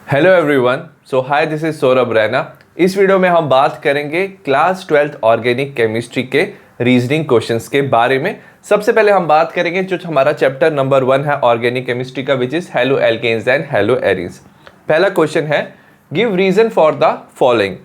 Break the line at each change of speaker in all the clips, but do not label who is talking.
Hello everyone, so hi, this is Saurabh Raina. इस video में हम बात करेंगे क्लास 12th ऑर्गेनिक केमिस्ट्री के रीजनिंग क्वेश्चंस के बारे में। सबसे पहले हम बात करेंगे जो हमारा चैप्टर नंबर 1 है ऑर्गेनिक केमिस्ट्री का, which is haloalkanes and haloarenes. पहला क्वेश्चन है, give reason for the following.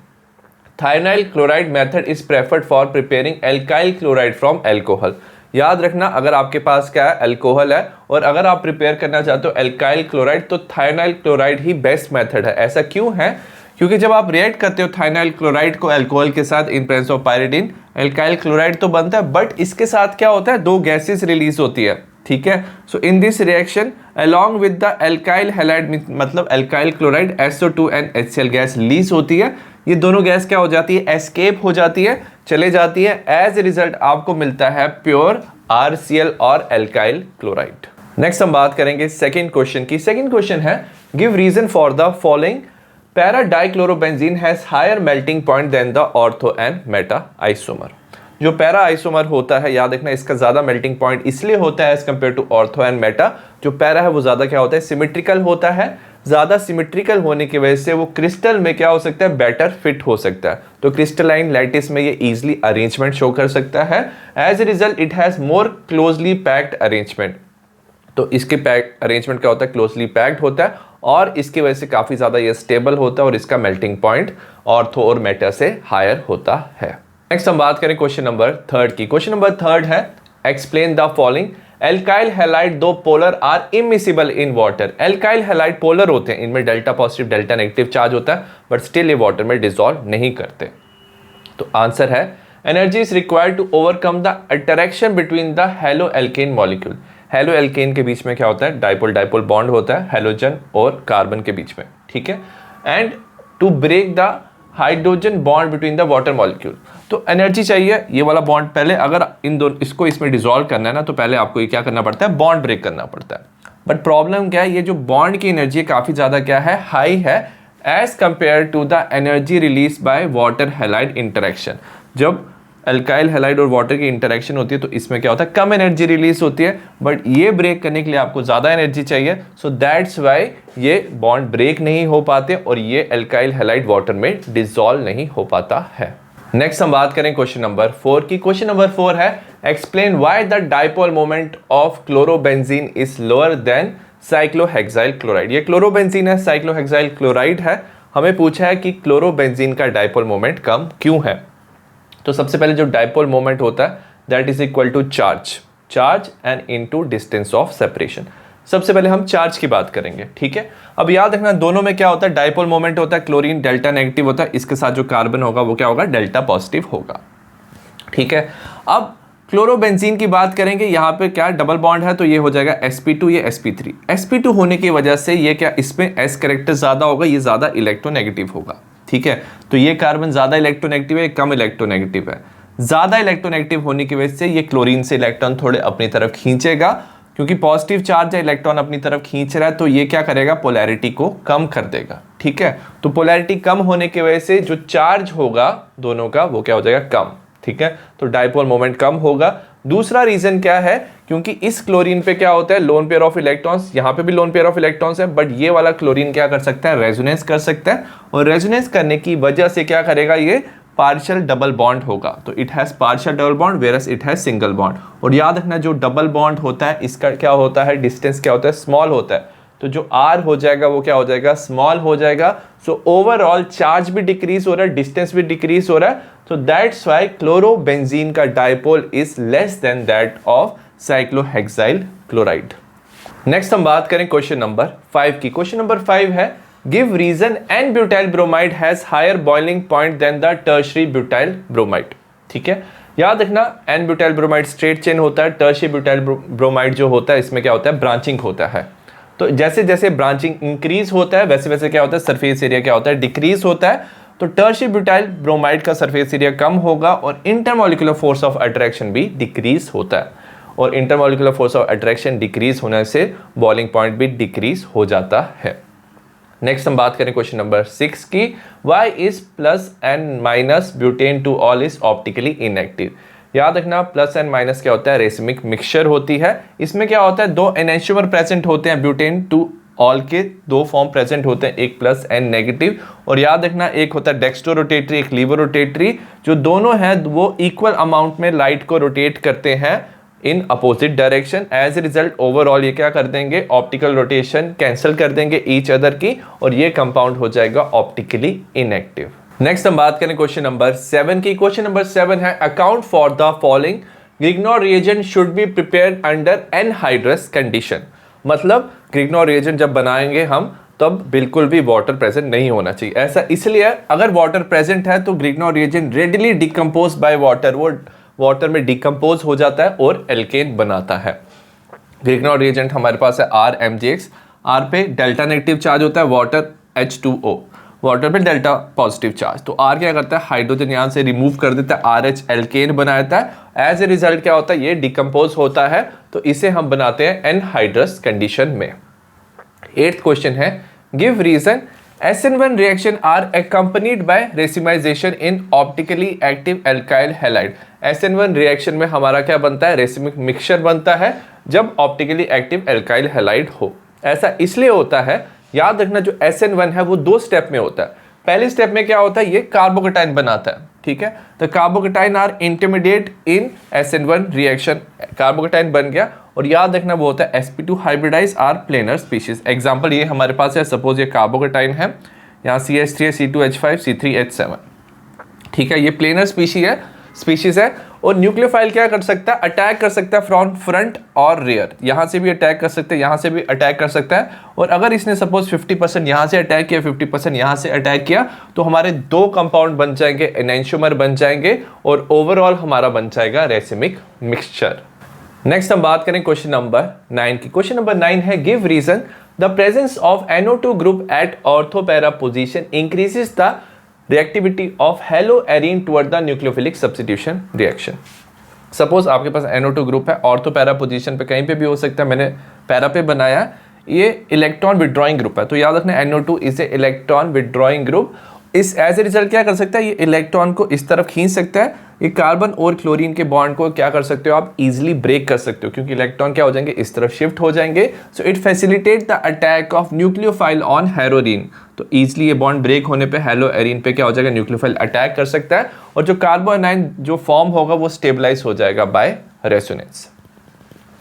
Thionyl chloride method is preferred for preparing alkyl chloride from alcohol. याद रखना, अगर आपके पास क्या है, अल्कोहल है, और अगर आप प्रिपेयर करना चाहते हो एल्काइल क्लोराइड, तो थायनाइल क्लोराइड ही बेस्ट मेथड है। ऐसा क्यों है? क्योंकि जब आप रिएक्ट करते हो थायनाइल क्लोराइड को अल्कोहल के साथ in presence of pyridine, alkyl chloride तो बनता है, बट इसके साथ क्या होता है, दो गैसेस रिलीज होती है। ठीक है, so in this reaction along with the alkyl halide, मतलब alkyl chloride, SO2 and HCl gas release होती है। ये दोनों गैस क्या हो जाती है, एस्केप हो जाती है, चले जाती है। एज ए रिजल्ट आपको मिलता है प्योर RCl और एल्काइल क्लोराइड। नेक्स्ट हम बात करेंगे सेकंड क्वेश्चन की। सेकंड क्वेश्चन है, give reason for the following. Para dichlorobenzene has higher melting point than the ortho and meta isomer. जो पैरा आइसोमर होता है, याद रखना, इसका ज्यादा मेल्टिंग पॉइंट इसलिए होता है as compare to ortho and meta. जो पैरा है वो ज्यादा क्या होता है, सिमेट्रिकल होता है। ज्यादा सिमेट्रिकल होने की वजह से वो क्रिस्टल में क्या हो सकता है, बेटर फिट हो सकता है। तो क्रिस्टलाइन लैटिस में ये इजीली अरेंजमेंट शो कर सकता है। As a result it has more closely packed arrangement. तो इसके पैक अरेंजमेंट क्या होता है, क्लोजली पैक्ड होता है, और इसकी वजह से काफी ज्यादा ये स्टेबल होता है, और इसका मेल्टिंग पॉइंट ऑर्थो और मेटा से हायर होता है। नेक्स्ट हम बात करें क्वेश्चन नंबर 3 की। क्वेश्चन नंबर 3 है, explain the following. Alkyl halide though polar are immiscible in water. Alkyl halide polar होते हैं, इनमें delta positive delta negative charge होता है, बट स्टिल ये वाटर में डिसॉल्व नहीं करते। तो आंसर है, energy is required to overcome the interaction between the haloalkane molecule. Haloalkane के बीच में क्या होता है, डाइपोल डाइपोल बॉन्ड होता है हेलोजन और कार्बन के बीच में। ठीक है, and to break the hydrogen bond between the water molecule. तो एनर्जी चाहिए, ये वाला बॉन्ड पहले, अगर इन दोनों इसको इसमें डिसॉल्व करना है ना, तो पहले आपको ये क्या करना पड़ता है, बॉन्ड ब्रेक करना पड़ता है। बट प्रॉब्लम क्या है, ये जो बॉन्ड की एनर्जी काफी ज्यादा क्या है, हाई है, as compare to the energy release by water halide interaction. जब अल्काइल हैलाइड और वाटर की इंटरेक्शन होती है तो इसमें क्या होता है, कम एनर्जी रिलीज होती है, बट ये ब्रेक करने के लिए आपको ज्यादा एनर्जी चाहिए। सो दैट्स व्हाई ये बॉन्ड ब्रेक नहीं हो पाते और ये अल्काइल हैलाइड वाटर में डिसॉल्व नहीं हो पाता है। नेक्स्ट हम बात करें क्वेश्चन नंबर 4 की। क्वेश्चन नंबर 4 है, explain why the dipole moment of chlorobenzene is lower than cyclohexyl chloride. ये क्लोरोबेंजीन है, साइक्लोहेक्साइल क्लोराइड है। हमें पूछा है कि क्लोरोबेंजीन का डाइपोल मोमेंट कम क्यों है। तो सबसे पहले जो डाइपोल मोमेंट होता है, that is equal to charge and into distance of separation. सबसे पहले हम चार्ज की बात करेंगे। ठीक है, अब याद रखना, दोनों में क्या होता है, डाइपोल मोमेंट होता है, क्लोरीन डेल्टा नेगेटिव होता है, इसके साथ जो कार्बन होगा वो क्या होगा, डेल्टा पॉजिटिव होगा। ठीक है, अब क्लोरोबेंजीन की बात करेंगे, यहाँ पे क्या डबल बॉन्ड है, तो ये हो जाएगा sp2, ये sp3। sp2 होने की वजह से ये क्या, इसमें s कैरेक्टर ज्यादा होगा, ये ज्यादा इलेक्ट्रोनेगेटिव होगा। ठीक है, तो ये कार्बन ज्यादा इलेक्ट्रोनेगेटिव है, कम इलेक्ट्रोनेगेटिव है। ज्यादा इलेक्ट्रोनेगेटिव होने की वजह से ये क्लोरीन से इलेक्ट्रॉन थोड़े अपनी तरफ खींचेगा, क्योंकि पॉजिटिव चार्ज है, इलेक्ट्रॉन अपनी तरफ खींच रहा है, तो ये क्या करेगा, पोलैरिटी को कम कर देगा। ठीक है, तो पोलैरिटी कम होने की वजह से जो चार्ज होगा दोनों का वो क्या हो जाएगा, कम। ठीक है, तो डाइपोल मोमेंट कम होगा। दूसरा रीजन क्या है, क्योंकि इस क्लोरीन पे क्या होता है, लोन पेयर ऑफ इलेक्ट्रॉन्स, यहाँ पे भी लोन पेयर ऑफ इलेक्ट्रॉन्स है, बट ये वाला क्लोरीन क्या कर सकता है, रेजोनेंस कर सकता है, और रेजोनेंस करने की वजह से क्या करेगा, ये पार्शियल डबल बॉन्ड होगा। तो it has partial double bond whereas it has single bond. और याद रखना, जो डबल बॉन्ड होता है इसका क्या होता है, डिस्टेंस क्या होता है, स्मॉल होता है, तो जो R हो जाएगा वो क्या हो जाएगा, स्मॉल हो जाएगा। सो ओवरऑल चार्ज भी डिक्रीज हो रहा है, डिस्टेंस भी डिक्रीज हो रहा है। सो दैट्स व्हाई क्लोरोबेंजीन का dipole is less than that of cyclohexyl chloride. Next हम बात करें क्वेश्चन नंबर 5 की। क्वेश्चन नंबर 5 है, give reason n butyl bromide has higher boiling point than the tertiary butyl bromide. ठीक है, याद रखना, n butyl bromide straight chain होता है, टर्शरी ब्यूटाइल ब्रोमाइड जो होता है इसमें क्या होता है, ब्रांचिंग होता है। तो जैसे जैसे ब्रांचिंग इंक्रीज होता है वैसे वैसे क्या होता है, सरफेस एरिया क्या होता है, डिक्रीज होता है। तो टर्शरी ब्यूटाइल ब्रोमाइड का सरफेस एरिया कम होगा और इंटरमॉलिक्यूलर फोर्स ऑफ अट्रैक्शन भी डिक्रीज होता है, और intermolecular force of attraction decrease होने से बॉइलिंग पॉइंट भी डिक्रीज हो जाता है। नेक्स्ट हम बात करें क्वेश्चन नंबर 6 की। Why is plus and minus butane two ol is optically inactive. याद रखना, प्लस एंड माइनस क्या होता है, रेसिमिक मिक्सचर होती है। इसमें क्या होता है, दो एनेंटियोमर प्रेजेंट होते हैं ब्यूटेन टू ऑल के दो फॉर्म प्रेजेंट होते हैं, एक प्लस एंड नेगेटिव। और याद रखना एक होता है डेक्स्ट्रो रोटेटरी, एक लीवर रोटेटरी, जो दोनों हैं वो इक्वल अमाउंट में लाइट को रोटेट करते हैं in opposite direction. As a result overall ये क्या कर देंगे, ऑप्टिकल रोटेशन कैंसिल कर देंगे ईच अदर की, और ये कंपाउंड हो जाएगा ऑप्टिकली इनएक्टिव। नेक्स्ट हम बात करें क्वेश्चन नंबर 7 की। क्वेश्चन नंबर 7 है account for the following Grignard reagent should be prepared under anhydrous condition. मतलब ग्रिग्नॉर रिएजेंट जब बनाएंगे हम तब बिल्कुल भी वाटर प्रेजेंट नहीं होना चाहिए। ऐसा इसलिए अगर वाटर प्रेजेंट है तो Grignard reagent readily decompose by water, वो वाटर में डिकम्पोज हो जाता है और एल्केन बनाता है। ग्रिग्नॉर रिएजेंट हमारे पास है RMgX, R पे डेल्टा नेगेटिव चार्ज होता है, वाटर H2O, वाटर पे डेल्टा पॉजिटिव चार्ज। तो R क्या करता है, हाइड्रोजन यहाँ से रिमूव कर देता है, RH एल्केन बनाता है। एज ए रिजल्ट क्या होता है, ये डिकम्पोज होता है, तो इसे हम बनाते हैं एनहाइड्रस कंडीशन में। 8th क्वेश्चन है give reason SN1 reaction are accompanied by racemization in optically active alkyl halide। SN1 reaction में हमारा क्या बनता है, रेसिमिक मिक्सचर बनता है जब ऑप्टिकली एक्टिव एल्काइल हैलाइड हो। ऐसा इसलिए होता है, याद रखना जो SN1 है वो 2 स्टेप में होता है। पहले स्टेप में क्या होता है, ये कार्बोकेटाइन बनाता है, ठीक है। तो carbocation are intermediate in SN1 reaction, carbocation बन गया, और याद रखना वो होता है sp2 hybridise are planar species. Example ये हमारे पास है, सपोज ये कार्बोकेटाइन है, यहाँ CH3 C2H5 C3H7, ठीक है, ये प्लेनर स्पीशीज है। और न्यूक्लियोफाइल क्या कर सकता है, अटैक कर सकता है फ्रॉम फ्रंट और रियर, यहाँ से भी अटैक कर सकते हैं, यहाँ से भी अटैक कर सकता है। और अगर इसने सपोज 50% यहाँ से अटैक किया, 50% यहाँ से अटैक किया, तो हमारे 2 कंपाउंड बन जाएंगे, एनेंशियोमर बन जाएंगे, और ओवरऑल हमारा बन जाएगा रेसिमिक मिक्सचर। नेक्स्ट हम बात करें क्वेश्चन नंबर 9 की। क्वेश्चन नंबर 9 है give reason the presence of NO2 group at ortho para position increases the reactivity of haloarene toward the nucleophilic substitution reaction. Suppose आपके पास NO2 ग्रुप है, ऑर्थोपैरा पोजीशन पे कहीं पे भी हो सकता है, मैंने पैरा पे बनाया, ये इलेक्ट्रॉन विड्रॉइंग ग्रुप है। तो याद रखना NO2 is a electron withdrawing group. इस एज ए रिजल्ट क्या कर सकता है, ये इलेक्ट्रॉन को इस तरफ खींच सकता है, ये कार्बन और क्लोरीन के बॉन्ड को क्या कर सकते हो आप, इजीली ब्रेक कर सकते हो, क्योंकि इलेक्ट्रॉन क्या हो जाएंगे, इस तरफ शिफ्ट हो जाएंगे। So it facilitate the attack of nucleophile on heroin. तो इजीली ये बॉन्ड ब्रेक होने पे हेलोएरीन पे क्या हो जाएगा, न्यूक्लियोफाइल अटैक कर सकता है, और जो कार्बोनाइन जो फॉर्म होगा वो स्टेबलाइज हो जाएगा बाय रेजोनेंस।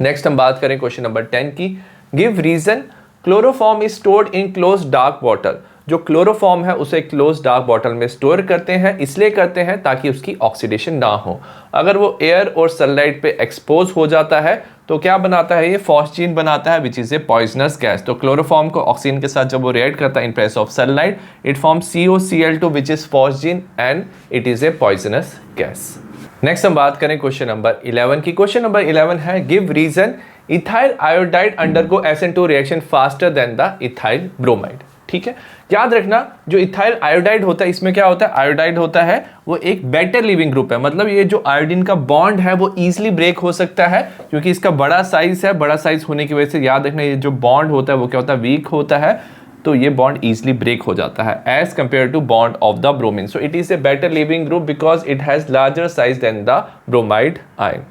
नेक्स्ट हम बात करें क्वेश्चन नंबर 10 की। Give reason chloroform is stored in close dark water. जो क्लोरोफॉर्म है उसे क्लोज डार्क बॉटल में स्टोर करते हैं, इसलिए करते हैं ताकि उसकी ऑक्सीडेशन ना हो। अगर वो एयर और सनलाइट पे एक्सपोज हो जाता है तो क्या बनाता है, ये फॉस्जीन बनाता है, which is a poisonous gas. तो क्लोरोफॉर्म को ऑक्सीजन के साथ जब वो रिएक्ट करता है in presence of sunlight, it forms COCl2 which is phosgene and it is A poisonous gas. Next हम बात करें क्वेश्चन नंबर 11 की। क्वेश्चन नंबर 11 है give reason ethyl iodide undergo SN2 reaction faster than the ethyl bromide. ठीक है, याद रखना जो इथाइल आयोडाइड होता है, इसमें क्या होता है, आयोडाइड होता है वो एक बेटर लिविंग ग्रुप है। मतलब ये जो आयोडीन का बॉन्ड है वो इजीली ब्रेक हो सकता है, क्योंकि इसका बड़ा साइज है। बड़ा साइज होने की वजह से याद रखना ये जो बॉन्ड होता है वो क्या होता है, वीक होता है, तो ये बॉन्ड इजीली ब्रेक हो जाता है as compare to bond of the bromine. So it is a better leaving group because it has larger size than the bromide ion.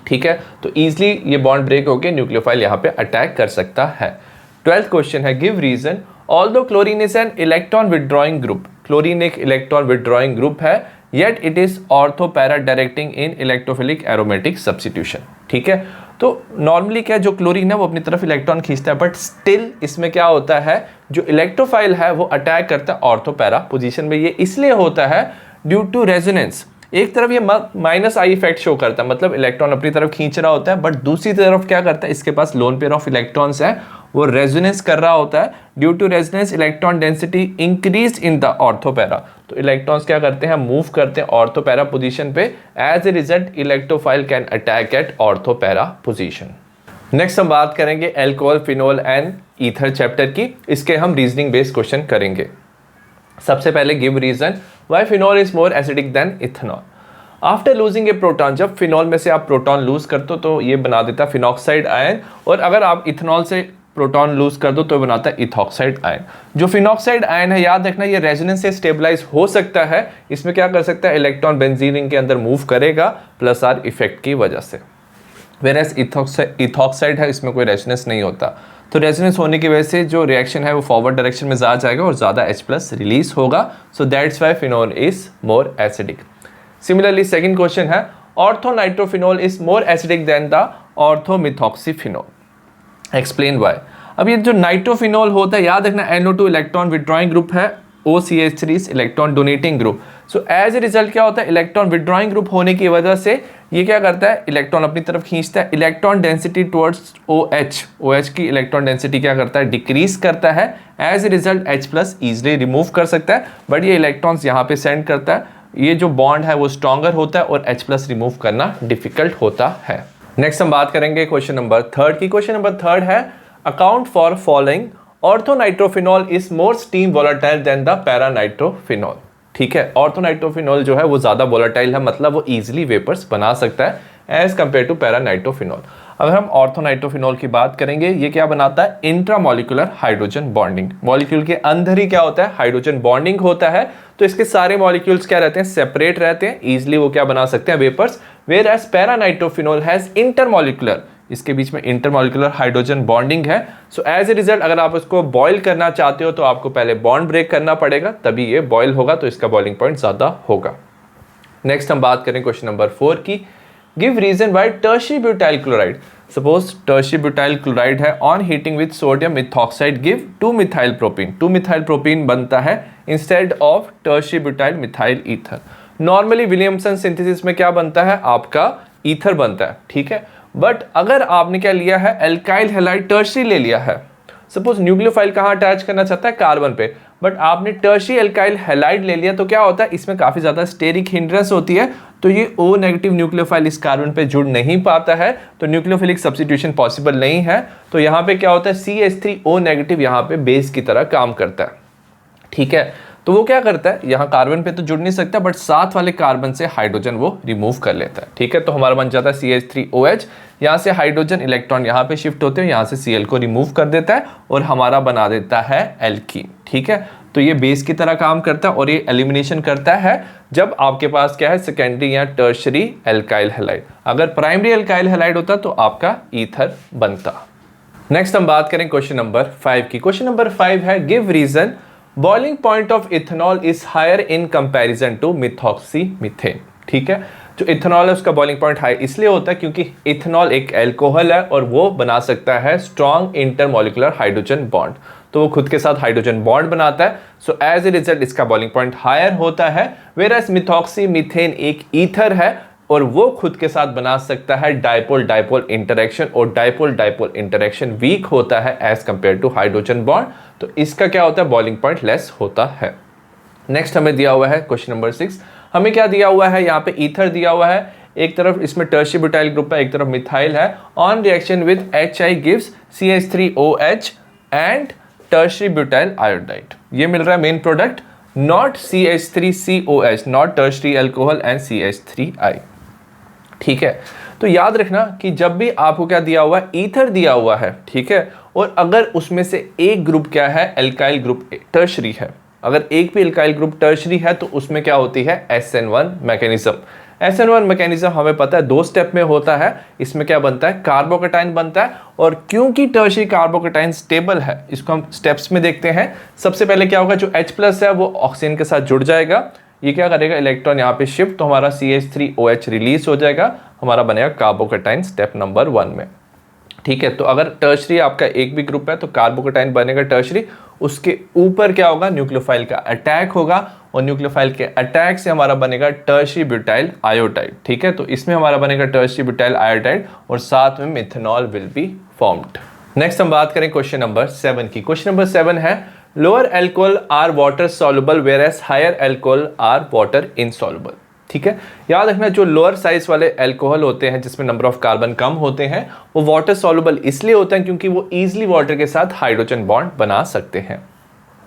ठीक है, तो इजीली ये बॉन्ड ब्रेक होकर न्यूक्लियोफाइल यहाँ पे अटैक कर सकता है। 12th क्वेश्चन है give reason although chlorine is an electron withdrawing group. Chlorine एक इलेक्ट्रॉन विड्रॉइंग ग्रुप है, yet it is ortho para directing in electrophilic aromatic substitution. ठीक है, तो नॉर्मली क्या जो क्लोरीन है वो अपनी तरफ इलेक्ट्रॉन खींचता है, बट स्टिल इसमें क्या होता है, जो इलेक्ट्रोफाइल है वो अटैक करता है ऑर्थोपैरा पोजीशन में। ये इसलिए होता है ड्यू टू रेजोनेंस। एक तरफ ये माइनस आई इफेक्ट शो करता है, मतलब इलेक्ट्रॉन अपनी तरफ खींच रहा होता है, बट दूसरी तरफ क्या करता है, इसके पास लोन पेयर ऑफ इलेक्ट्रॉन्स है, वो रेजोनेंस कर रहा होता है। Due to resonance electron density increase in the ortho para. तो इलेक्ट्रॉन्स क्या करते हैं, मूव करते हैं ऑर्थोपैरा पोजीशन पे। As a result electrophile can attack at ortho para position. Next हम बात करेंगे alcohol, phenol and ether chapter की। इसके हम रीजनिंग बेस्ड क्वेश्चन करेंगे। सबसे पहले give reason why phenol is more acidic then ethanol. After losing a proton, जब फिनोल में से आप प्रोटॉन लूज करते हो तो ये बना देता है फिनॉक्साइड आयन, और अगर आप इथेनॉल से प्रोटॉन लूज कर दो तो बनाता है इथॉक्साइड आयन। जो फिनॉक्साइड आयन है, याद रखना ये रेजोनेंस से स्टेबलाइज हो सकता है। इसमें क्या कर सकता है, इलेक्ट्रॉन बेंजीन रिंग के अंदर मूव करेगा प्लस आर इफेक्ट की वजह से। वेरएस इथॉक्साइड है, इसमें कोई रेजोनेंस नहीं होता। तो रेजोनेंस होने की वजह से जो रिएक्शन है वो फॉरवर्ड डायरेक्शन में ज़्यादा जाएगा और ज़्यादा H+ रिलीज होगा। So that's why phenol is more acidic. Similarly second question है orthonitrophenol is more acidic than the orthomethoxyphenol, explain why. अब ये जो नाइट्रोफिनोल होता है, याद रखना NO2 इलेक्ट्रॉन विड्रॉइंग ग्रुप है, OCH3 electron donating group. So as a result क्या होता है, इलेक्ट्रॉन विड्रॉइंग ग्रुप होने की वजह से ये क्या करता है, इलेक्ट्रॉन अपनी तरफ खींचता है, इलेक्ट्रॉन डेंसिटी टुवर्ड्स OH की इलेक्ट्रॉन डेंसिटी क्या करता है, डिक्रीज करता है। As a result H+ easily remove कर सकता है, बट ये इलेक्ट्रॉन्स यहाँ पे सेंड करता है, ये जो बॉन्ड है वो स्ट्रॉन्गर होता है और H+ रिमूव करना डिफिकल्ट होता है। नेक्स्ट हम बात करेंगे क्वेश्चन नंबर 3 की। क्वेश्चन नंबर 3 है account for following orthonitrophenol is more steam volatile than the paranitrophenol. ठीक है, ऑर्थोनाइट्रोफिनोल जो है वो ज़्यादा वोलेटाइल है, मतलब वो इजीली वेपर्स बना सकता है एज कंपेयर टू पैरानाइट्रोफिनोल। अगर हम ऑर्थोनाइट्रोफिनोल की बात करेंगे, ये क्या बनाता है, इंट्रामोलिकुलर हाइड्रोजन बॉन्डिंग। मॉलिक्यूल के अंदर ही क्या होता है, हाइड्रोजन बॉन्डिंग होता है, तो इसके सारे मॉलिक्यूल्स क्या रहते हैं, सेपरेट रहते हैं, इजीली वो क्या बना सकते हैं, vapours. Whereas paranitrophenol has intermolecular, इसके बीच में इंटरमोलिकुलर हाइड्रोजन बॉन्डिंग है। सो एज ए रिजल्ट अगर आप उसको बॉयल करना चाहते हो तो आपको पहले बॉन्ड ब्रेक करना पड़ेगा, तभी ये बॉयल होगा, तो इसका बॉइलिंग पॉइंट ज़्यादा होगा। नेक्स्ट हम बात करें क्वेश्चन नंबर 4 की। Give reason why tertiary butyl chloride, suppose tertiary butyl chloride है, on heating with sodium methoxide give two methyl propene. Two methyl propene बनता है instead of tertiary butyl methyl ether. Normally Williamson synthesis में क्या बनता है, आपका ether बनता है, ठीक है। बट अगर आपने क्या लिया है, एल्काइल हैलाइड टर्शियरी ले लिया है, सपोज न्यूक्लियोफाइल कहाँ अटैच करना चाहता है, कार्बन पे, बट आपने टर्शियरी एल्काइल हैलाइड ले लिया, तो क्या होता है, इसमें काफ़ी ज़्यादा स्टेरिक हिंड्रेंस होती है, तो ये O नेगेटिव न्यूक्लियोफाइल इस कार्बन पे जुड़ नहीं पाता है, तो न्यूक्लियोफिलिक सब्स्टिट्यूशन पॉसिबल नहीं है। तो यहाँ पे क्या होता है, CH3O नेगेटिव यहाँ पे बेस की तरह काम करता है, ठीक है। तो वो क्या करता है, यहाँ कार्बन पे तो जुड़ नहीं सकता, बट साथ वाले कार्बन से हाइड्रोजन वो रिमूव कर लेता है, ठीक है। तो हमारा बन जाता है CH3OH, यहाँ से हाइड्रोजन इलेक्ट्रॉन यहाँ पे शिफ्ट होते हैं, यहाँ से Cl को रिमूव कर देता है और हमारा बना देता है एल्कीन, ठीक है। तो ये बेस की तरह काम करता है और ये एलिमिनेशन करता है जब आपके पास क्या है, सेकेंडरी या टर्शियरी एल्काइल हैलाइड। अगर प्राइमरी एल्काइल हैलाइड होता तो आपका ईथर बनता। नेक्स्ट हम बात करें क्वेश्चन नंबर 5 की। क्वेश्चन नंबर 5 है give reason boiling point of ethanol is higher in comparison to methoxymethane. ठीक है, जो इथेनॉल है उसका बॉइलिंग पॉइंट हाई इसलिए होता है क्योंकि इथेनॉल एक अल्कोहल है और वो बना सकता है स्ट्रॉन्ग इंटरमोलिकुलर हाइड्रोजन बॉन्ड, तो वो खुद के साथ हाइड्रोजन बॉन्ड बनाता है। सो एज ए रिजल्ट इसका बॉइलिंग पॉइंट हायर होता है। वेयरएज मिथॉक्सीमीथेन एक ईथर है और वो खुद के साथ बना सकता है डाइपोल डाइपोल इंटरेक्शन, और डाइपोल डाइपोल इंटरेक्शन वीक होता है as compare to hydrogen bond, तो इसका क्या होता है, बॉइलिंग पॉइंट लेस होता है। नेक्स्ट हमें दिया हुआ है क्वेश्चन नंबर 6। हमें क्या दिया हुआ है, यहाँ पे ईथर दिया हुआ है, एक तरफ इसमें टर्शियरी ब्यूटाइल ग्रुप है, एक तरफ मिथाइल है। On reaction with HI gives CH3OH and tertiary butyl iodide. ये मिल रहा है main product, not CH3COH, not tertiary alcohol and CH3I। ठीक है, तो याद रखना कि जब भी आपको क्या दिया हुआ है, ईथर दिया हुआ है, ठीक है, और अगर उसमें से एक ग्रुप क्या है, एल्काइल ग्रुप टर्शियरी है, अगर एक भी एल्काइल ग्रुप टर्शियरी है तो उसमें क्या होती है, SN1 मैकेनिज्म। SN1 मैकेनिज्म हमें पता है 2 स्टेप में होता है। इसमें क्या बनता है, कार्बोकेटाइन बनता है, और क्योंकि टर्शियरी कार्बोकेटाइन स्टेबल है, इसको हम स्टेप्स में देखते हैं। सबसे पहले क्या होगा, जो H+ है वो ऑक्सीजन के साथ जुड़ जाएगा, ये क्या करेगा, इलेक्ट्रॉन यहाँ पे शिफ्ट, तो हमारा CH3OH रिलीज हो जाएगा, हमारा बनेगा कार्बोकेटाइन स्टेप नंबर 1 में। ठीक है, तो अगर टर्शियरी आपका एक भी ग्रुप है तो कार्बोकेटाइन बनेगा टर्शियरी, उसके ऊपर क्या होगा, न्यूक्लियोफाइल का अटैक होगा, और न्यूक्लियोफाइल के अटैक से हमारा बनेगा टर्शियरी ब्यूटाइल आयोडाइड। ठीक है, तो इसमें हमारा बनेगा टर्शियरी ब्यूटाइल आयोडाइड और साथ में methanol will be formed. Next हम बात करें क्वेश्चन नंबर 7 की। क्वेश्चन नंबर 7 है lower alcohol are water soluble whereas higher alcohol are water insoluble. ठीक है, याद रखना जो लोअर साइज वाले एल्कोहल होते हैं जिसमें नंबर ऑफ कार्बन कम होते हैं वो वाटर सॉल्युबल इसलिए होते हैं क्योंकि वो इजीली वाटर के साथ हाइड्रोजन बॉन्ड बना सकते हैं।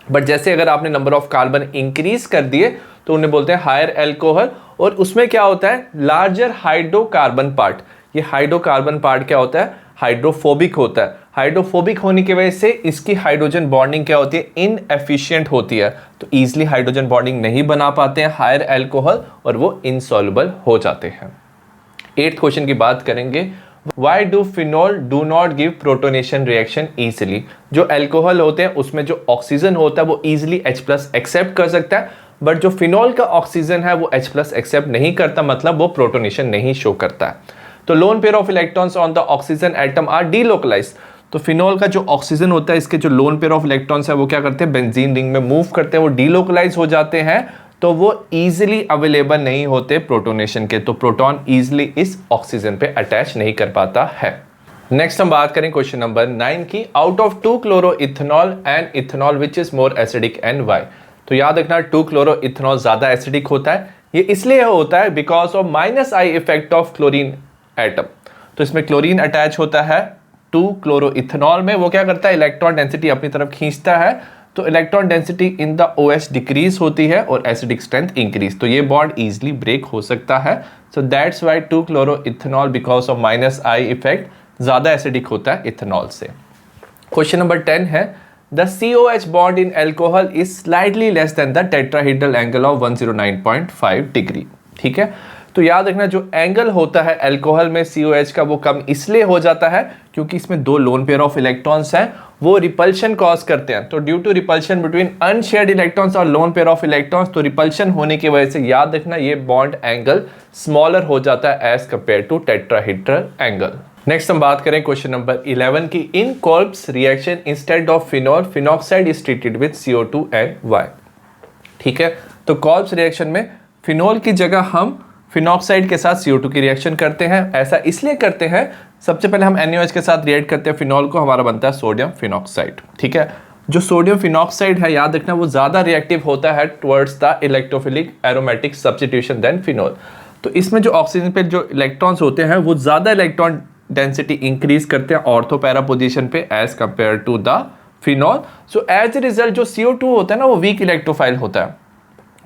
बट जैसे अगर आपने नंबर ऑफ कार्बन इंक्रीज कर दिए तो उन्हें बोलते हैं हायर एल्कोहल, और उसमें क्या होता है, लार्जर हाइड्रोकार्बन पार्ट। ये हाइड्रोकार्बन पार्ट क्या होता है, हाइड्रोफोबिक होता है। हाइड्रोफोबिक होने की वजह से इसकी हाइड्रोजन बॉन्डिंग क्या होती है, इनएफिशिएंट होती है, तो इजीली हाइड्रोजन बॉन्डिंग नहीं बना पाते हैं हायर एल्कोहल और वो इनसॉल्युबल हो जाते हैं। 8th क्वेश्चन की बात करेंगे, why do phenol do not give protonation reaction easily? जो एल्कोहल होते हैं उसमें जो ऑक्सीजन होता है वो ईजिली H+ एक्सेप्ट कर सकता है, बट जो फिनोल का ऑक्सीजन है वो H+ एक्सेप्ट नहीं करता, मतलब वो प्रोटोनेशन नहीं शो करता है। तो lone pair of electrons on the oxygen atom are delocalised. तो फिनोल का जो ऑक्सीजन होता है, इसके जो लोन पेयर ऑफ इलेक्ट्रॉन्स है वो क्या करते हैं, बेंजीन रिंग में मूव करते हैं, वो डीलोकलाइज हो जाते हैं, तो वो इजीली अवेलेबल नहीं होते प्रोटोनेशन के, तो प्रोटॉन इजीली इस ऑक्सीजन पे अटैच नहीं कर पाता है। नेक्स्ट हम बात करें क्वेश्चन नंबर 9 की। Out of 2 chloro ethanol and ethanol which is more acidic and why? तो याद रखना 2 क्लोरो इथेनॉल ज्यादा एसिडिक होता है। ये इसलिए होता है because of -I effect of chlorine atom. तो इसमें क्लोरीन अटैच होता है 2 क्लोरो इथेनॉल में, वो क्या करता है, इलेक्ट्रॉन डेंसिटी अपनी तरफ खींचता है, तो electron density in the OH decrease होती है और एसिडिक स्ट्रेंथ इंक्रीज, तो ये बॉन्ड इजीली ब्रेक हो सकता है। So that's why 2 chloro ethanol because of -I effect ज्यादा एसिडिक होता है इथेनॉल से। क्वेश्चन नंबर 10 है, the COH bond in alcohol is slightly less than the tetrahedral angle of 109.5 degree. ठीक है, तो याद रखना जो एंगल होता है एल्कोहल में COH का वो कम इसलिए हो जाता है क्योंकि इसमें 2 लोन पेयर ऑफ इलेक्ट्रॉन्स हैं, वो रिपल्शन कॉज करते हैं। तो due to repulsion between unshared electrons और लोन पेयर ऑफ इलेक्ट्रॉन्स, तो रिपल्शन होने की वजह से याद रखना ये बॉन्ड एंगल स्मॉलर हो जाता है as compare to tetrahedral angle. Next हम बात करें क्वेश्चन नंबर 11 की। In Kolbe's reaction instead of phenol phenoxide is treated with CO2 and why? ठीक है, तो कोल्ब्स रिएक्शन में फिनोल की जगह हम फिनॉक्साइड के साथ CO2 की रिएक्शन करते हैं। ऐसा इसलिए करते हैं, सबसे पहले हम NaOH के साथ रिएक्ट करते हैं फिनॉल को, हमारा बनता है सोडियम फिनॉक्साइड। ठीक है, जो सोडियम फिनॉक्साइड है याद रखना वो ज्यादा रिएक्टिव होता है towards the electrophilic aromatic substitution than phenol. तो इसमें जो ऑक्सीजन पे जो इलेक्ट्रॉन्स होते हैं वो ज्यादा इलेक्ट्रॉन डेंसिटी इंक्रीज करते हैं ऑर्थो पैरा पोजिशन पे as compare to the phenol. So as a result जो CO2 होता है ना वो वीक इलेक्ट्रोफाइल होता है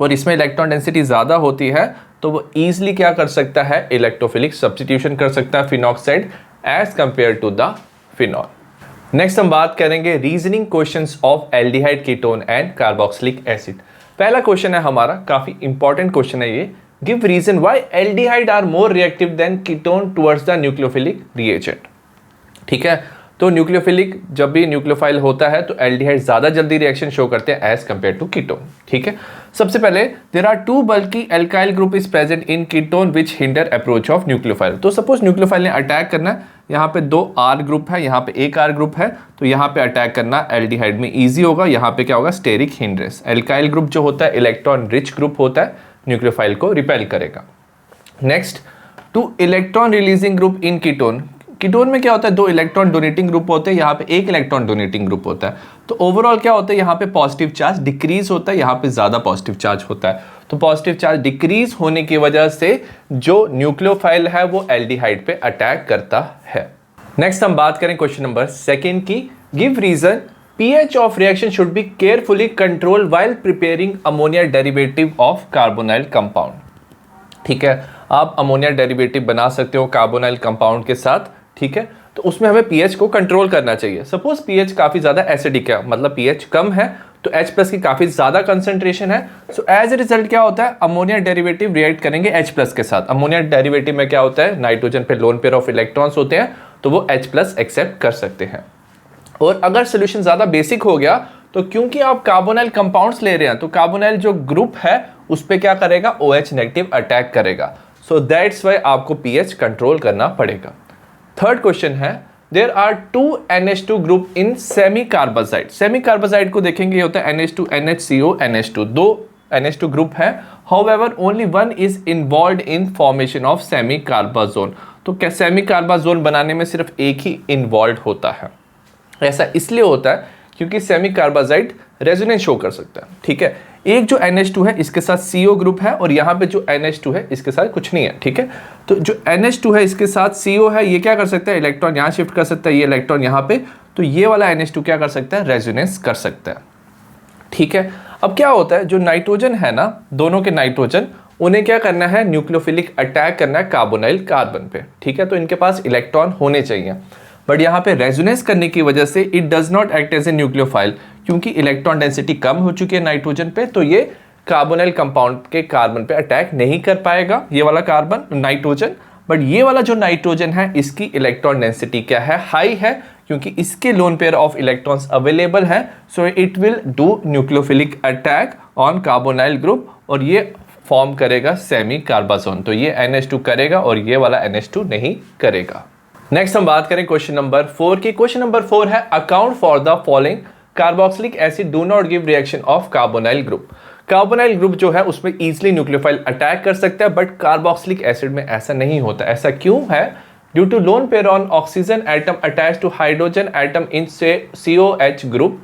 और इसमें इलेक्ट्रॉन डेंसिटी ज़्यादा होती है, तो वो ईजिली क्या कर सकता है, इलेक्ट्रोफिलिक सब्स्टिट्यूशन कर सकता है phenoxide as compare to the phenol. Next हम बात करेंगे reasoning questions of aldehyde, ketone and carboxylic acid. पहला क्वेश्चन है हमारा, काफी इंपॉर्टेंट क्वेश्चन है ये। Give reason why aldehyde are more reactive than ketone towards the nucleophilic reagent. ठीक है, तो न्यूक्लियोफिलिक जब भी न्यूक्लियोफाइल होता है तो एल्डिहाइड ज्यादा जल्दी रिएक्शन शो करते हैं एज कंपेयर टू कीटोन। ठीक है, सबसे पहले there are 2 bulky alkyl group is present in ketone which hinder approach of nucleophile. तो सपोज न्यूक्लियोफाइल ने अटैक करना है, यहाँ पे 2 R ग्रुप है, यहाँ पे 1 R ग्रुप है, तो यहाँ पे अटैक करना एल्डिहाइड में ईजी होगा। यहाँ पे क्या होगा, स्टेरिक हिंड्रेंस। एल्काइल ग्रुप जो होता है इलेक्ट्रॉन रिच ग्रुप होता है, न्यूक्लियोफाइल को रिपेल करेगा। Next, 2 electron releasing group in ketone. Ketone में क्या होता है, 2 इलेक्ट्रॉन डोनेटिंग ग्रुप होते हैं, यहाँ पे 1 इलेक्ट्रॉन डोनेटिंग ग्रुप होता है। तो ओवरऑल क्या होता है, यहाँ पे पॉजिटिव चार्ज डिक्रीज होता है, यहाँ पे ज्यादा पॉजिटिव चार्ज होता है। तो पॉजिटिव चार्ज डिक्रीज होने की वजह से जो न्यूक्लियोफाइल है वो एल्डिहाइड पे अटैक करता है। नेक्स्ट हम बात करें क्वेश्चन नंबर 2 की। Give reason pH of reaction should be carefully control while preparing ammonia derivative of carbonyl compound. ठीक है, आप अमोनिया डेरिवेटिव बना सकते हो कार्बोनाइल कंपाउंड के साथ। ठीक है, तो उसमें हमें pH को कंट्रोल करना चाहिए। सपोज pH काफी ज्यादा एसिडिक है, मतलब pH कम है, तो H+ की काफी ज्यादा कंसंट्रेशन है। सो एज ए रिजल्ट क्या होता है, अमोनिया डेरिवेटिव रिएक्ट करेंगे H+ के साथ। अमोनिया डेरिवेटिव में क्या होता है, नाइट्रोजन पे लोन पेयर ऑफ इलेक्ट्रॉन्स होते हैं, तो वो H+ एक्सेप्ट कर सकते हैं। और अगर सोल्यूशन ज्यादा बेसिक हो गया तो क्योंकि आप कार्बोनाइल कंपाउंड्स ले रहे हैं, तो कार्बोनाइल जो ग्रुप है उस पे क्या करेगा, OH नेगेटिव अटैक करेगा। सो दैट्स वाई आपको pH कंट्रोल करना पड़ेगा। थर्ड क्वेश्चन है, there are 2 NH2 group in semicarbazide. Semicarbazide को देखेंगे, ये होता है NH2 NHCO NH2, 2 NH2 group है। However only 1 is involved in formation of semi carbazone. तो क्या सेमी कार्बाजोन बनाने में सिर्फ एक ही इन्वॉल्व होता है। ऐसा इसलिए होता है क्योंकि सेमी कार्बाजाइड रेजोनेंस शो कर सकता है। ठीक है, एक जो NH2 है इसके साथ CO ग्रुप है और यहाँ पे जो NH2 है इसके साथ कुछ नहीं है। ठीक है, तो जो NH2 है इसके साथ CO है, ये क्या कर सकता है, इलेक्ट्रॉन यहाँ शिफ्ट कर सकता है, ये इलेक्ट्रॉन यहाँ पे, तो ये वाला NH2 क्या कर सकता है, रेजोनेंस कर सकता है। ठीक है, अब क्या होता है, जो नाइट्रोजन है ना, दोनों के नाइट्रोजन, उन्हें क्या करना है, न्यूक्लियोफिलिक अटैक करना है कार्बोनाइल कार्बन पे। ठीक है, तो इनके पास इलेक्ट्रॉन होने चाहिए, बट यहाँ पे रेजोनेंस करने की वजह से it does not act as a nucleophile, क्योंकि इलेक्ट्रॉन डेंसिटी कम हो चुकी है नाइट्रोजन पे, तो ये कार्बोनाइल कंपाउंड के कार्बन पे अटैक नहीं कर पाएगा, ये वाला कार्बन नाइट्रोजन, बट ये वाला जो नाइट्रोजन है इसकी इलेक्ट्रॉन डेंसिटी क्या है, हाई है, क्योंकि इसके lone pair of electrons available है, so it will do nucleophilic attack on carbonyl group और ये फॉर्म करेगा सेमी कार्बाजोन। तो ये NH2 करेगा और ये वाला NH2 नहीं करेगा। नेक्स्ट हम बात करें क्वेश्चन नंबर 4 की। क्वेश्चन नंबर 4 है account for the following carboxylic acid do not give reaction of carbonyl group. Carbonyl group जो है उसमें इजीली न्यूक्लियोफाइल अटैक कर सकता है, बट कार्बोक्सिलिक एसिड में ऐसा नहीं होता। ऐसा क्यों है? Due to lone pair on oxygen atom attach to hydrogen atom in COH group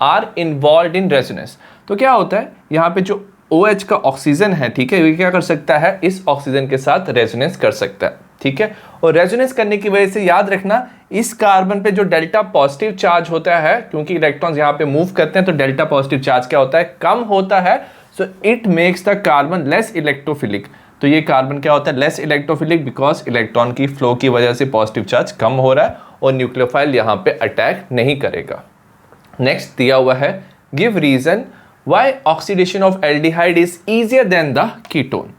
are involve in resonance. तो क्या होता है, यहाँ पे जो OH का ऑक्सीजन है, ठीक है, ये क्या कर सकता है, इस ऑक्सीजन के साथ रेजोनेंस कर सकता है, ठीक है। और रेजोनेंस करने की वजह से याद रखना इस कार्बन पे जो डेल्टा पॉजिटिव चार्ज होता है, क्योंकि इलेक्ट्रॉन्स यहाँ पे मूव करते हैं तो डेल्टा पॉजिटिव चार्ज क्या होता है, कम होता है। So it makes the carbon less electrophilic. तो ये कार्बन क्या होता है, लेस इलेक्ट्रोफिलिक, बिकॉज इलेक्ट्रॉन की फ्लो की वजह से पॉजिटिव चार्ज कम हो रहा है और न्यूक्लियोफाइल यहाँ पे अटैक नहीं करेगा। नेक्स्ट दिया हुआ है give reason why oxidation of aldehyde is easier than the ketone.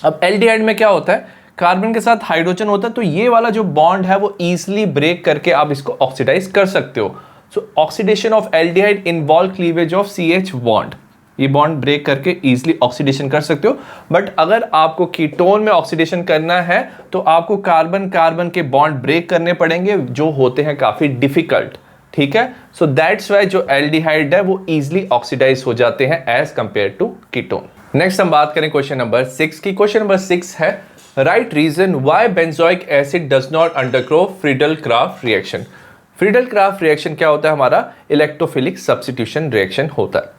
अब एल्डिहाइड में क्या होता है, कार्बन के साथ हाइड्रोजन होता है, तो ये वाला जो बॉन्ड है वो इजीली ब्रेक करके आप इसको ऑक्सीडाइज कर सकते हो। सो oxidation of aldehyde involve cleavage of CH bond. ये बॉन्ड ब्रेक करके इजीली ऑक्सीडेशन कर सकते हो। बट अगर आपको कीटोन में ऑक्सीडेशन करना है तो आपको कार्बन कार्बन के बॉन्ड ब्रेक करने पड़ेंगे, जो होते हैं काफी डिफिकल्ट, ठीक है। सो दैट्स वाई जो एल्डिहाइड है वो इजीली ऑक्सीडाइज हो जाते हैं as compare to ketone. Next हम बात करें क्वेश्चन नंबर 6 की। क्वेश्चन नंबर 6 है write reason why benzoic acid does not undergo Friedel Craft reaction. Friedel Craft reaction क्या होता है, हमारा इलेक्ट्रोफिलिक सब्स्टिट्यूशन रिएक्शन होता है,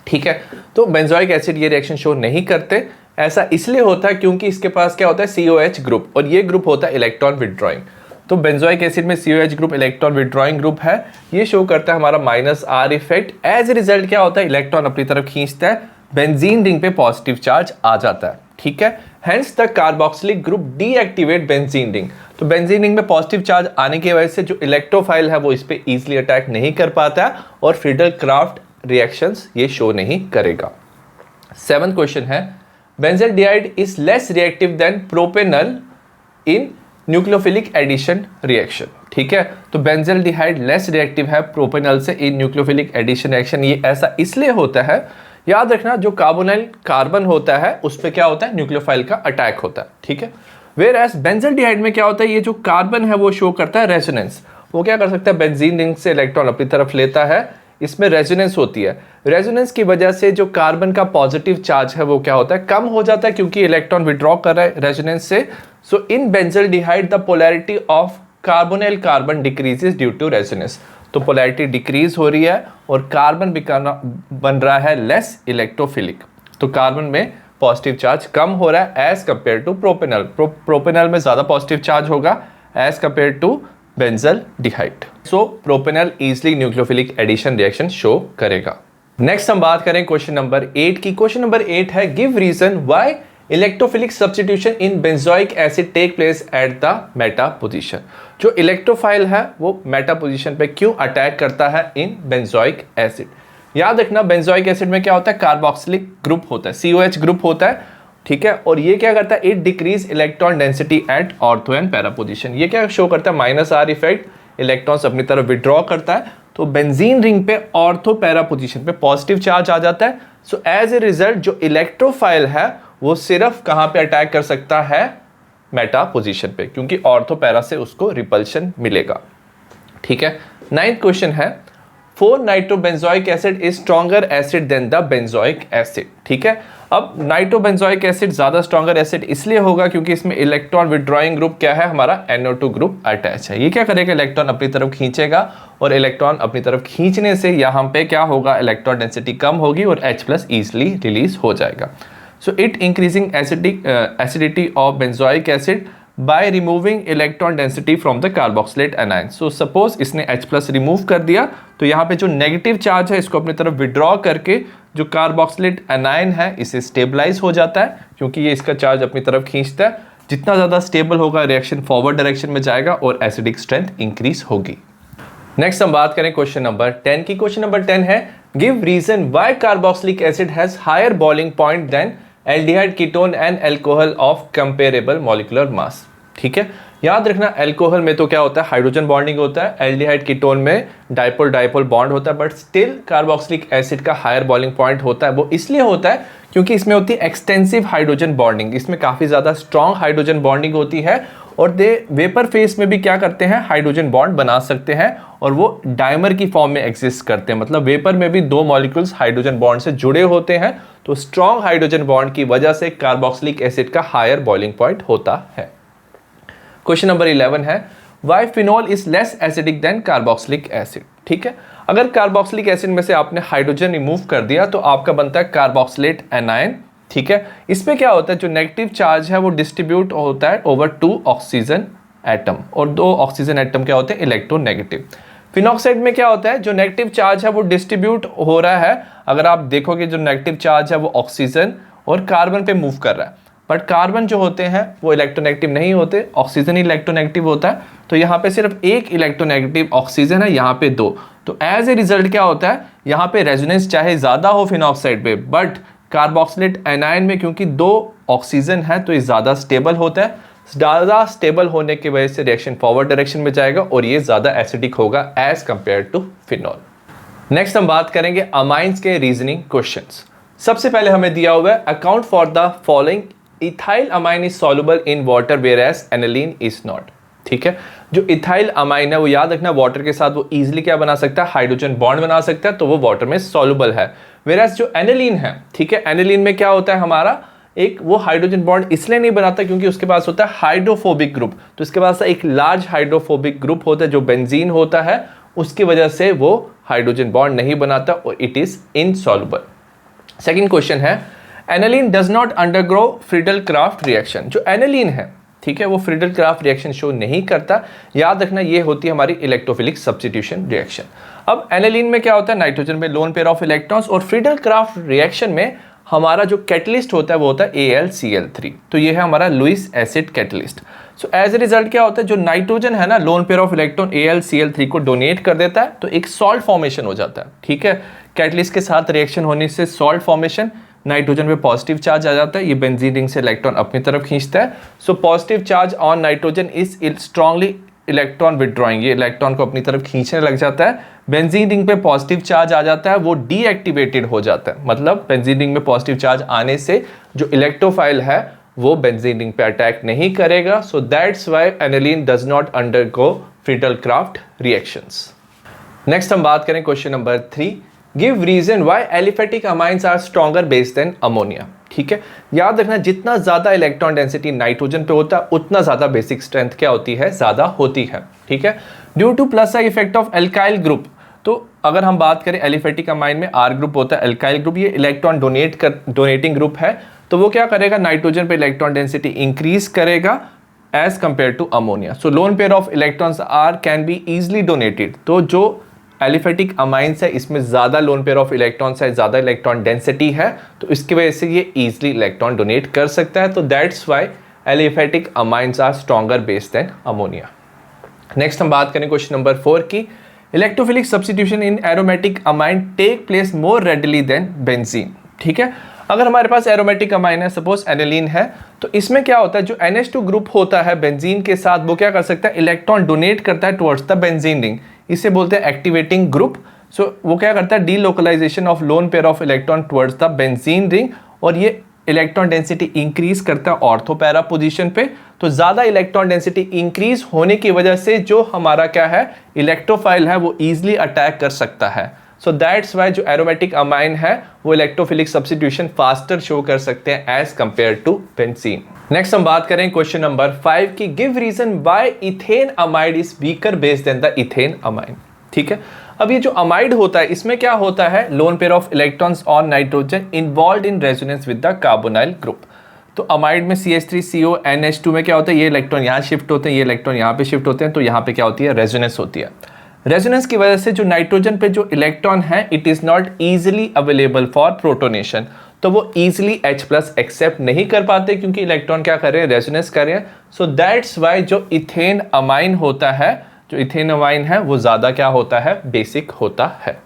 ठीक है। तो बेंजोइक एसिड ये रिएक्शन शो नहीं करते। ऐसा इसलिए होता है क्योंकि इसके पास क्या होता है, COH ग्रुप, और ये ग्रुप होता है इलेक्ट्रॉन विड्रॉइंग। तो बेंजोइक एसिड में COH group electron withdrawing group है, ये शो करता है हमारा -R effect. As a result क्या होता है, इलेक्ट्रॉन अपनी तरफ खींचता है, बेंजीन रिंग पे पॉजिटिव चार्ज आ जाता है, ठीक है। Hence the carboxylic group deactivate benzene ring. तो बेंजीन रिंग में पॉजिटिव चार्ज आने की वजह से जो इलेक्ट्रोफाइल है वो इस पे इजीली अटैक नहीं कर पाता है और फ्रीडल-क्राफ्ट रिएक्शंस ये शो नहीं करेगा। 7th क्वेश्चन है benzaldehyde is less reactive than propanal in nucleophilic addition reaction, ठीक है। तो बेंजल्डिहाइड लेस रिएक्टिव है प्रोपेनल से इन न्यूक्लियोफिलिक एडिशन रिएक्शन। ये ऐसा इसलिए होता है, याद रखना जो कार्बोनाइल कार्बन होता है उस पे क्या होता है, न्यूक्लियोफाइल का अटैक होता है, ठीक है। वेयर एज बेंजल्डिहाइड में क्या होता है, ये जो कार्बन है वो शो करता है रेजोनेंस। वो क्या कर सकता है, बेंजीन रिंग से इलेक्ट्रॉन अपनी तरफ लेता है, इसमें रेजोनेंस होती है। रेजोनेंस की वजह से जो कार्बन का पॉजिटिव चार्ज है वो क्या होता है, कम हो जाता है, क्योंकि इलेक्ट्रॉन विड्रॉ कर रहा है रेजोनेंस से। So in benzaldehyde the polarity of carbonyl carbon decreases due to resonance. तो पोलैरिटी डिक्रीज हो रही है और कार्बन बन रहा है लेस इलेक्ट्रोफिलिक। तो कार्बन में पॉजिटिव चार्ज कम हो रहा है as compare to propanal. Propanal में ज्यादा पॉजिटिव चार्ज होगा as compare to benzaldehyde. So propanal easily nucleophilic addition reaction show करेगा। नेक्स्ट हम बात करें क्वेश्चन नंबर 8 की। क्वेश्चन नंबर 8 है give reason why electrophilic substitution in benzoic acid take place at the meta position. जो electrophile है वो Meta position पे क्यों अटैक करता है इन बेंजोइक एसिड। याद रखना बेंजोइक एसिड में क्या होता है, कार्बोक्सिलिक ग्रुप होता है, COH ग्रुप होता है, ठीक है। और ये क्या करता है, it decrease electron density at ortho and para position. ये क्या शो करता है, -R इफेक्ट, इलेक्ट्रॉन्स अपनी तरफ विड्रॉ करता है, तो बेंजीन रिंग पे ऑर्थो पैरा पोजीशन पे पॉजिटिव चार्ज आ जाता है। सो एज ए रिजल्ट जो इलेक्ट्रोफाइल है वो सिर्फ कहां पे अटैक कर सकता है, मेटा पोजीशन पे, क्योंकि ऑर्थो पैरा से उसको रिपल्शन मिलेगा, ठीक है। 9th क्वेश्चन है four nitrobenzoic acid is stronger acid than the benzoic acid, ठीक है। अब नाइट्रोबेंजोइक एसिड ज्यादा स्ट्रॉन्गर एसिड इसलिए होगा क्योंकि इसमें इलेक्ट्रॉन विड्रॉइंग ग्रुप क्या है, हमारा NO2 ग्रुप अटैच है। ये क्या करेगा, इलेक्ट्रॉन अपनी तरफ खींचेगा और इलेक्ट्रॉन अपनी तरफ खींचने से यहाँ पे क्या होगा, इलेक्ट्रॉन डेंसिटी कम होगी और H+ इजिली रिलीज हो जाएगा। So it increasing acidity of benzoic acid by removing electron density from the carboxylate anion। So suppose इसने H+ रिमूव कर दिया तो यहाँ पे जो नेगेटिव चार्ज है इसको अपनी तरफ विड्रॉ करके जो कार्बोक्सिलेट एनायन है इसे स्टेबलाइज हो जाता है, क्योंकि ये इसका चार्ज अपनी तरफ खींचता है। जितना ज़्यादा स्टेबल होगा रिएक्शन फॉरवर्ड डायरेक्शन में जाएगा और एसिडिक स्ट्रेंथ इंक्रीज होगी। नेक्स्ट हम बात करें क्वेश्चन नंबर 10 की। क्वेश्चन नंबर 10 है give reason why carboxylic acid has higher boiling point than aldehyde ketone and alcohol of comparable molecular mass. ठीक है, याद रखना एल्कोहल में तो क्या होता है, हाइड्रोजन बॉन्डिंग होता है, एल्डिहाइड कीटोन में डाइपोल डाइपोल बॉन्ड होता है, बट स्टिल कार्बोक्सिलिक एसिड का हायर बॉइलिंग पॉइंट होता है। वो इसलिए होता है क्योंकि इसमें होती है एक्सटेंसिव हाइड्रोजन बॉन्डिंग, इसमें काफी ज्यादा स्ट्रॉन्ग हाइड्रोजन बॉन्डिंग होती है और दे वेपर फेस में भी क्या करते हैं, हाइड्रोजन बॉन्ड बना सकते हैं और वो डायमर की फॉर्म में एग्जिस्ट करते हैं, मतलब वेपर में भी दो मॉलिक्यूल्स हाइड्रोजन बॉन्ड से जुड़े होते हैं। तो स्ट्रॉन्ग हाइड्रोजन बॉन्ड की वजह से कार्बोक्सिलिक एसिड का हायर बॉइलिंग पॉइंट होता है। क्वेश्चन नंबर 11 है why phenol is less acidic than carboxylic acid. ठीक है, अगर कार्बोक्सिलिक एसिड में से आपने हाइड्रोजन रिमूव कर दिया तो आपका बनता है कार्बोक्सिलेट एनायन। ठीक है, इसमें क्या होता है, जो नेगेटिव चार्ज है वो डिस्ट्रीब्यूट होता है ओवर 2 ऑक्सीजन एटम और 2 ऑक्सीजन एटम क्या होते हैं, इलेक्ट्रोनेगेटिव। फिनॉक्साइड में क्या होता है, जो नेगेटिव चार्ज है वो डिस्ट्रीब्यूट हो रहा है, अगर आप देखोगे जो नेगेटिव चार्ज है वो ऑक्सीजन और कार्बन पे मूव कर रहा है, बट कार्बन जो होते हैं वो इलेक्ट्रोनेगेटिव नहीं होते, ऑक्सीजन ही इलेक्ट्रोनेगेटिव होता है। तो यहाँ पे सिर्फ एक इलेक्ट्रोनेगेटिव ऑक्सीजन है, यहाँ पे 2। तो एज ए रिजल्ट क्या होता है, यहाँ पे रेजोनेंस चाहे ज्यादा हो फिनॉक्साइड पे, बट कार्बोक्सिलेट एनायन में क्योंकि 2 ऑक्सीजन है तो ये ज्यादा स्टेबल होता है। ज्यादा स्टेबल होने की वजह से रिएक्शन फॉरवर्ड डायरेक्शन में जाएगा और ये ज्यादा एसिडिक होगा as compare to phenol. Next हम बात करेंगे अमाइंस के रीजनिंग क्वेश्चंस। सबसे पहले हमें दिया हुआ है account for the following ethyl amine is soluble in water whereas aniline is not. ठीक है, जो इथाइल अमाइन है वो याद रखना वाटर के साथ वो इजीली क्या बना सकता है, हाइड्रोजन बॉन्ड बना सकता है, तो वो वाटर में सॉल्युबल है। वेयरएज जो एनिलीन है, ठीक है, एनिलीन में क्या होता है हमारा, एक वो हाइड्रोजन बॉन्ड इसलिए नहीं बनाता क्योंकि उसके पास होता है हाइड्रोफोबिक ग्रुप, तो इसके पास एक लार्ज हाइड्रोफोबिक ग्रुप होता है जो बेंजीन होता है, उसकी वजह से वो हाइड्रोजन बॉन्ड नहीं बनाता और it is insoluble. Second question है aniline does not undergo Friedel Craft reaction. जो एनिलीन है, ठीक है, वो फ्रीडल-क्राफ्ट रिएक्शन शो नहीं करता, याद रखना ये होती है हमारी इलेक्ट्रोफिलिक सब्स्टिट्यूशन रिएक्शन। अब एनिलीन में क्या होता है, नाइट्रोजन में लोन पेयर ऑफ इलेक्ट्रॉन्स, और फ्रीडल-क्राफ्ट रिएक्शन में हमारा जो कैटलिस्ट होता है वो होता है AlCl3, तो ये है हमारा Lewis acid catalyst. So as a result क्या होता है, जो नाइट्रोजन है ना, loan pair of electron AlCl3 को डोनेट कर देता है तो एक सॉल्ट फॉर्मेशन हो जाता है। ठीक है, कैटलिस्ट के साथ रिएक्शन होने से सॉल्ट फॉर्मेशन, नाइट्रोजन पे पॉजिटिव चार्ज आ जाता है, ये बेंजीन रिंग से इलेक्ट्रॉन अपनी तरफ खींचता है। So positive charge on nitrogen is strongly electron withdrawing, ये इलेक्ट्रॉन को अपनी तरफ खींचने लग जाता है। बेंजीन रिंग पे पॉजिटिव चार्ज आ जाता है, वो डीएक्टिवेटेड हो जाता है, मतलब बेंजीन रिंग में पॉजिटिव चार्ज आने से जो इलेक्ट्रोफाइल है वो बेंजीन रिंग पे अटैक नहीं करेगा। So that's why aniline does not undergo Friedel Craft reactions. Next हम बात करें question number 3, give reason why aliphatic amines are stronger base than ammonia. ठीक है, याद रखना जितना ज्यादा इलेक्ट्रॉन डेंसिटी नाइट्रोजन पे होता है उतना ज्यादा बेसिक स्ट्रेंथ क्या होती है, ज्यादा होती है। ठीक है, due to plus I effect of alkyl group, तो अगर हम बात करें एलिफेटिक अमाइन में आर ग्रुप होता है, एल्काइल ग्रुप ये इलेक्ट्रॉन डोनेटिंग ग्रुप है, तो वो क्या करेगा, नाइट्रोजन पे इलेक्ट्रॉन डेंसिटी इंक्रीज करेगा as compare to ammonia. So lone pair of electrons are can be easily donated, तो जो एलिफेटिक अमाइंस है इसमें ज्यादा लोन पेयर ऑफ इलेक्ट्रॉन्स है, ज्यादा इलेक्ट्रॉन डेंसिटी है, तो इसकी वजह से ये इजिली इलेक्ट्रॉन डोनेट कर सकता है। तो that's why aliphatic amines are stronger base than ammonia. Next हम बात करें क्वेश्चन नंबर 4 की, electrophilic substitution in aromatic amine take place more readily than benzene. ठीक है, अगर हमारे पास एरोमेटिक अमाइन है, सपोज एनिलीन है, तो इसमें क्या होता है, जो NH2 ग्रुप होता है बेंजीन के साथ वो क्या कर सकता है, इलेक्ट्रॉन डोनेट करता है टुवर्ड्स द बेंजीन रिंग, इसे बोलते हैं एक्टिवेटिंग ग्रुप। सो वो क्या करता है, delocalisation of lone pair of electron towards the benzene ring, और ये इलेक्ट्रॉन डेंसिटी इंक्रीज करता है ऑर्थो पैरा पोजीशन पे। तो ज्यादा इलेक्ट्रॉन डेंसिटी इंक्रीज होने की वजह से जो हमारा क्या है, इलेक्ट्रोफाइल है, वो इजिली अटैक कर सकता है। सो दैट्स वाई जो एरोमेटिक अमाइन है वो इलेक्ट्रोफिलिक सब्स्टिट्यूशन फास्टर शो कर सकते हैं as compare to benzene. Next हम बात करें क्वेश्चन नंबर 5 की, give reason why ethane amide is weaker base than the ethane amine. ठीक है, अब ये जो अमाइड होता है इसमें क्या होता है, loan pair of electrons on nitrogen involve in resonance with the carbonyl group. तो अमाइड में CH3CO NH2 में क्या होता है, ये इलेक्ट्रॉन यहाँ शिफ्ट होते हैं, ये इलेक्ट्रॉन यहाँ पे शिफ्ट होते हैं, तो यहाँ पे क्या होती है, रेजोनेंस होती है। रेजोनेंस की वजह से जो नाइट्रोजन पे जो इलेक्ट्रॉन है it is not easily available for protonation, तो वो इजिली H+ एक्सेप्ट नहीं कर पाते क्योंकि इलेक्ट्रॉन क्या कर रहे हैं, रेजोनेंस कर रहे हैं। सो दैट्स वाई जो इथेन अमाइन होता है, जो इथेन अमाइन है वो ज्यादा क्या होता है, बेसिक होता है।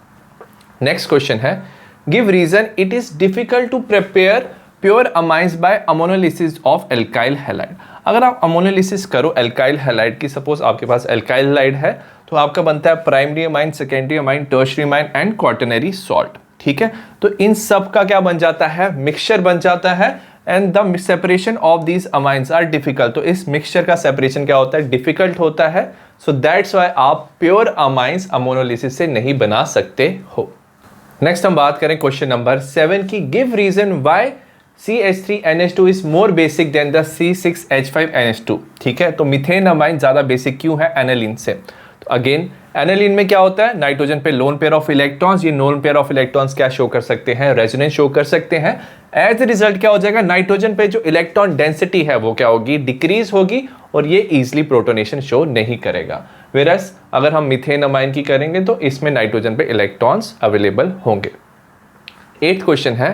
नेक्स्ट क्वेश्चन है, give reason it is difficult to prepare pure amines by ammonolysis of alkyl halide. अगर आप अमोनोलिसिस करो एल्काइल हैलाइड की, सपोज आपके पास एल्काइल हैलाइड है, तो आपका बनता है primary amine, secondary amine, tertiary amine and quaternary salt. ठीक है, तो इन सब का क्या बन जाता है, मिक्सचर बन जाता है, and the separation of these amines are difficult. तो इस मिक्सचर का सेपरेशन क्या होता है, डिफिकल्ट होता है। सो दैट्स व्हाई आप प्योर अमाइंस अमोनोलिसिस से नहीं बना सकते हो। नेक्स्ट हम बात करें क्वेश्चन नंबर 7 की, give reason why CH3NH2 is more basic than the C6H5NH2। ठीक है, तो मीथेन अमाइन ज्यादा बेसिक क्यों है एनालिन से? तो अगेन एनालिन में क्या होता है, नाइट्रोजन पे लोन पेयर ऑफ इलेक्ट्रॉन्स, ये लोन पेयर ऑफ इलेक्ट्रॉन्स क्या शो कर सकते हैं, रेजोनेंस शो कर सकते हैं। एज ए रिजल्ट क्या हो जाएगा, नाइट्रोजन पे जो इलेक्ट्रॉन डेंसिटी है वो क्या होगी, डिक्रीज होगी, और ये इजिली प्रोटोनेशन शो नहीं करेगा। वेरस अगर हम मीथेन अमाइन की करेंगे तो इसमें नाइट्रोजन पे इलेक्ट्रॉन्स अवेलेबल होंगे। 8th क्वेश्चन है,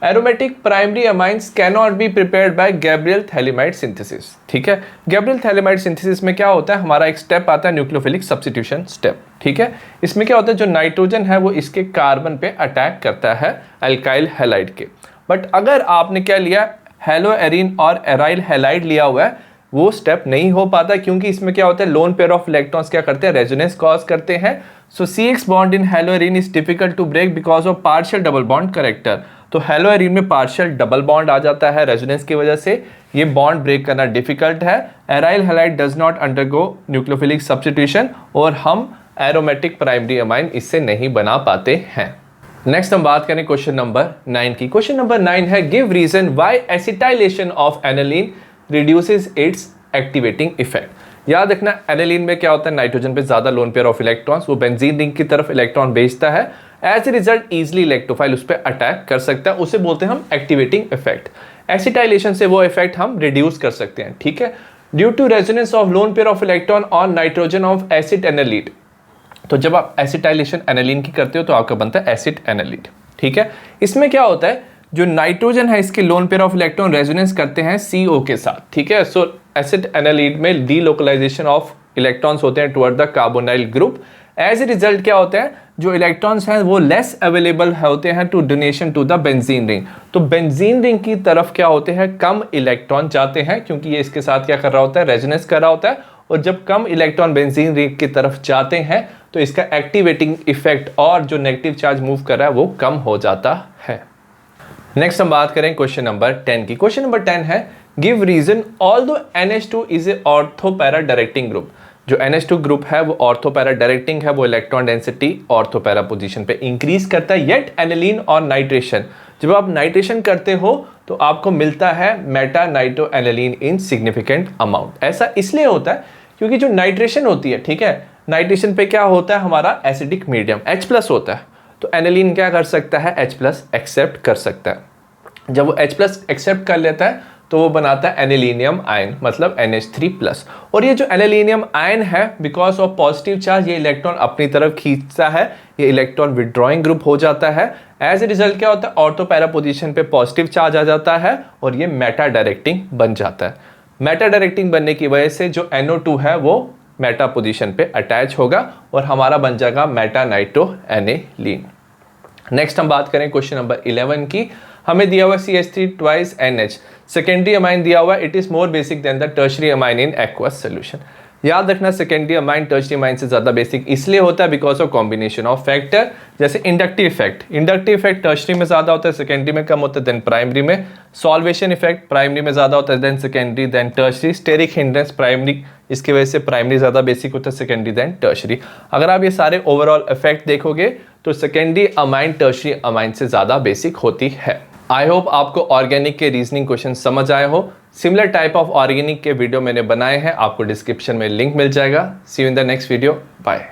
aromatic primary amines cannot be prepared by Gabriel phthalimide synthesis. ठीक है, गैब्रियल थैलेमाइड सिंथेसिस में क्या होता है, हमारा एक स्टेप आता है न्यूक्लियोफिलिक सब्स्टिट्यूशन स्टेप। ठीक है, इसमें क्या होता है, जो नाइट्रोजन है वो इसके कार्बन पे अटैक करता है एल्काइल हैलाइड के। बट अगर आपने क्या लिया, हेलोएरिन और एराइल हैलाइड लिया हुआ है, वो स्टेप नहीं हो पाता, क्योंकि इसमें क्या होता है, लोन पेयर ऑफ इलेक्ट्रॉन्स क्या करते हैं, रेजोनेंस कॉज करते हैं। So CX bond in haloarene is difficult to break because of partial double bond character. तो हेलोएरिन में पार्शियल डबल बॉन्ड आ जाता है रेजोनेंस की वजह से, ये बॉन्ड ब्रेक करना डिफिकल्ट है। Aryl halide does not undergo nucleophilic substitution, और हम एरोमेटिक प्राइमरी अमाइन इससे नहीं बना पाते हैं। नेक्स्ट हम बात करें क्वेश्चन नंबर 9 की। क्वेश्चन नंबर 9 है, give reason why acetylation of aniline reduces its activating effect. याद रखना, एनालिन में क्या होता है, नाइट्रोजन पे ज्यादा लोन पेयर ऑफ इलेक्ट्रॉन्स, वो बेंजीन रिंग की तरफ इलेक्ट्रॉन भेजता है। As a result easily electrophile उस पर अटैक कर सकता है, उसे बोलते हैं हम एक्टिवेटिंग इफेक्ट। एसिटाइलेशन से वो इफेक्ट हम रिड्यूस कर सकते हैं। ठीक है, due to resonance of lone pair of electron on nitrogen of acetanilide. तो जब आप एसिटाइलेशन एनालिन की करते हो तो आपका बनता है एसिड एनालिड। ठीक है, इसमें क्या होता है, जो नाइट्रोजन है इसके lone pair of electron resonance करते हैं CO के साथ। ठीक है, सो एसिड एनालिड में डीलोकलाइजेशन ऑफ इलेक्ट्रॉन्स होते हैं toward the carbonyl group. As a result क्या होता है, जो इलेक्ट्रॉन्स हैं वो लेस अवेलेबल होते हैं to donation to the benzene ring. तो बेंजीन रिंग की तरफ क्या होते हैं, कम इलेक्ट्रॉन जाते हैं, क्योंकि ये इसके साथ क्या कर रहा होता है, रेजोनेंस कर रहा होता है। और जब कम इलेक्ट्रॉन बेंजीन रिंग की तरफ जाते हैं तो इसका एक्टिवेटिंग इफेक्ट और जो नेगेटिव चार्ज मूव कर रहा है वो कम हो जाता है। नेक्स्ट हम बात करें क्वेश्चन नंबर 10 की। क्वेश्चन नंबर 10 है, give reason although NH2 is a ortho para directing group. जो NH2 ग्रुप है वो ऑर्थोपैरा डायरेक्टिंग है, वो इलेक्ट्रॉन डेंसिटी ऑर्थोपैरा पोजीशन पे इंक्रीज करता है। येट एनालिन और नाइट्रेशन, जब आप नाइट्रेशन करते हो तो आपको मिलता है मेटा नाइट्रो एनालिन इन सिग्निफिकेंट अमाउंट। ऐसा इसलिए होता है क्योंकि जो नाइट्रेशन होती है, ठीक है, नाइट्रेशन पे क्या होता है, हमारा एसिडिक मीडियम H+ होता है। तो एनालिन क्या कर सकता है, H+ एक्सेप्ट कर सकता है। जब वो H+ एक्सेप्ट कर लेता है तो वो बनाता है एनालिनियम आयन, मतलब NH3+। और ये जो एनालिनियम आयन है, बिकॉज ऑफ पॉजिटिव चार्ज ये इलेक्ट्रॉन अपनी तरफ खींचता है, ये इलेक्ट्रॉन विड्रॉइंग ग्रुप हो जाता है। एज ए रिजल्ट क्या होता है, ऑर्थोपैरा पोजीशन पे पॉजिटिव चार्ज आ जाता है और ये मेटा डायरेक्टिंग बन जाता है। मेटा डायरेक्टिंग बनने की वजह से जो NO2 है वो मेटा पोजीशन पे अटैच होगा और हमारा बन जाएगा मेटा नाइट्रो एनालिन। नेक्स्ट हम बात करें क्वेश्चन नंबर 11 की। हमें दिया हुआ CH3 twice NH, secondary amine दिया हुआ, it is more basic than the tertiary amine in aqueous solution. याद रखना, सेकेंडरी अमाइन टर्शियरी अमाइन से ज्यादा बेसिक इसलिए होता है because of combination of factor, जैसे inductive effect. Inductive effect tertiary में ज्यादा होता है, सेकेंडरी में कम होता है देन प्राइमरी में। सॉल्वेशन इफेक्ट प्राइमरी में ज्यादा होता है than secondary than tertiary. Steric hindrance primary, इसकी वजह से प्राइमरी ज्यादा बेसिक होता है, सेकेंडरी देन टर्शियरी। अगर आप ये सारे ओवरऑल इफेक्ट देखोगे तो सेकेंडरी अमाइन टर्शियरी अमाइन से ज्यादा बेसिक होती है। आई होप आपको ऑर्गेनिक के रीजनिंग क्वेश्चन समझ आए हो। सिमिलर टाइप ऑफ ऑर्गेनिक के वीडियो मैंने बनाए हैं, आपको डिस्क्रिप्शन में लिंक मिल जाएगा। See you in the next video, bye.